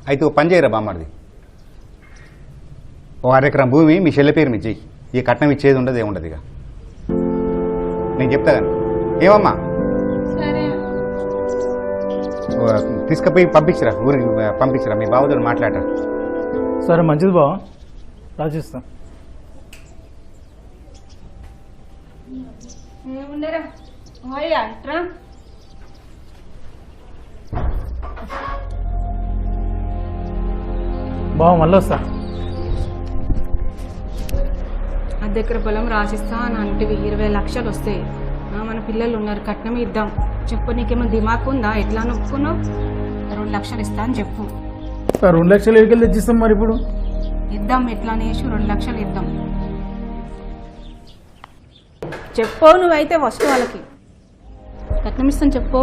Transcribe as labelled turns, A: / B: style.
A: అయితే ఓ పని చేయరా బామ్మడిది, ఓ 1/2 ఎకరం భూమి మీ చెల్లె పేరు మీద చెయ్యి. ఈ కట్నం ఇచ్చేది ఉండదు ఏముండదు. ఇక నేను చెప్తా కానీ ఏమమ్మా తీసుకుపోయి పంపించరా, ఊరికి పంపించరా, మీ బావతో మాట్లాడరా.
B: సరే మంచిది బావ, రాసిస్తా. బావ మళ్ళీ వస్తా.
C: అద్దెకర పొలం రాసిస్తా అని అంటివి 20 లక్షలు వస్తాయి. మన పిల్లలు ఉన్నారు, కట్నం ఇద్దాం చెప్పు. నీకేమో దిమాకు ఉందా? ఎట్లా నొప్పుకున్నావు? 2 లక్షలు ఇస్తా అని చెప్పు.
B: 2 లక్షలు ఎక్కడికి తెచ్చిస్తాం మరి ఇప్పుడు?
C: ఇద్దాం, ఎట్లా అనేసి 2 లక్షలు ఇద్దాం. చెప్పు, నువ్వైతే ఫస్ట్ వాళ్ళకి కట్నం ఇస్తాను చెప్పు.